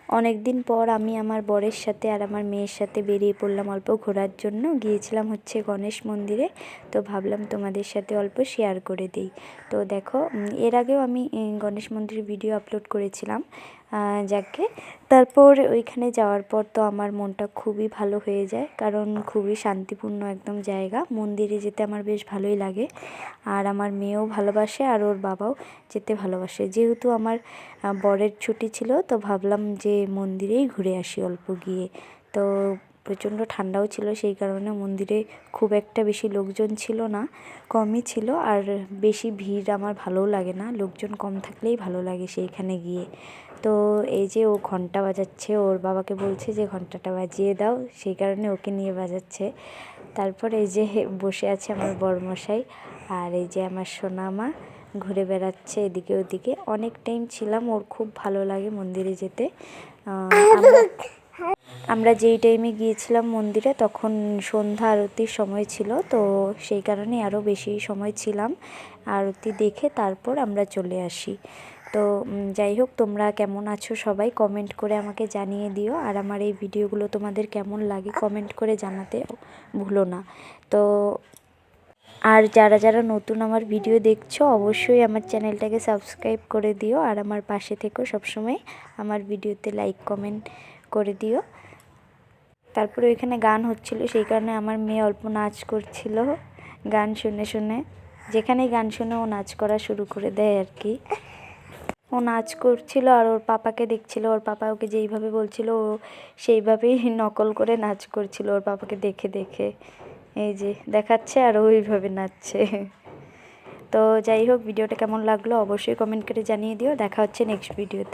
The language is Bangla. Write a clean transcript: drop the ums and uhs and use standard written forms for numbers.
অনেক দিন পর আমি আমার বরের সাথে আর আমার মেয়ের সাথে বেরিয়ে পড়লাম অল্প ঘোরার জন্য। গিয়েছিলাম হচ্ছে গণেশ মন্দিরে, তো ভাবলাম তোমাদের সাথে অল্প শেয়ার করে দিই। তো দেখো, এর আগেও আমি গণেশ মন্দিরের ভিডিও আপলোড করেছিলাম। যাকে তারপর ওইখানে যাওয়ার পর তো আমার মনটা খুবই ভালো হয়ে যায়, কারণ খুবই শান্তিপূর্ণ একদম জায়গা। মন্দিরে যেতে আমার বেশ ভালোই লাগে, আর আমার মেয়েও ভালোবাসে আর ওর বাবাও যেতে ভালোবাসে। যেহেতু আমার বরের ছুটি ছিল, তো ভাবলাম যে মন্দিরেই ঘুরে আসি অল্প গিয়ে। তো প্রচণ্ড ঠান্ডাও ছিল, সেই কারণে মন্দিরে খুব একটা বেশি লোকজন ছিল না, কমই ছিল। আর বেশি ভিড় আমার ভালোও লাগে না, লোকজন কম থাকলেই ভালো লাগে সেইখানে গিয়ে। তো এই যে ও ঘন্টা বাজাচ্ছে, ওর বাবাকে বলছে যে ঘন্টাটা বাজিয়ে দাও, সেই কারণে ওকে নিয়ে বাজাচ্ছে। তারপর এই যে বসে আছে আমার বরমশাই, আর এই যে আমার সোনামা ঘুরে বেড়াচ্ছে এদিকে ওদিকে। অনেক টাইম ছিলাম, ওর খুব ভালো লাগে মন্দিরে যেতে। আমরা যেই টাইমে গিয়েছিলাম মন্দিরে তখন সন্ধ্যা আরতির সময় ছিল, তো সেই কারণে আরও বেশি সময় ছিলাম। আরতি দেখে তারপর আমরা চলে আসি। তো যাই হোক, তোমরা কেমন আছো সবাই কমেন্ট করে আমাকে জানিয়ে দিও, আর আমার এই ভিডিওগুলো তোমাদের কেমন লাগে কমেন্ট করে জানাতে ভুলো না। তো আর যারা যারা নতুন আমার ভিডিও দেখছো অবশ্যই আমার চ্যানেলটাকে সাবস্ক্রাইব করে দিও, আর আমার পাশে থেকো সবসময়, আমার ভিডিওতে লাইক কমেন্ট করে দিও। তারপরে ওইখানে গান হচ্ছিল, সেই কারণে আমার মেয়ে অল্প নাচ করছিল গান শুনে শুনে। যেখানেই গান শুনে ও নাচ করা শুরু করে দেয় আর কি। ও নাচ করছিল আর ওর পাপাকে দেখছিল, ওর পাপা ওকে যেইভাবে বলছিল ও সেইভাবেই নকল করে নাচ করছিল ওর পাপাকে দেখে দেখে। এই যে দেখাচ্ছে আর ওইভাবে নাচছে। তো যাই হোক, ভিডিওটা কেমন লাগলো অবশ্যই কমেন্ট করে জানিয়ে দিও। দেখা হচ্ছে নেক্সট ভিডিওতে।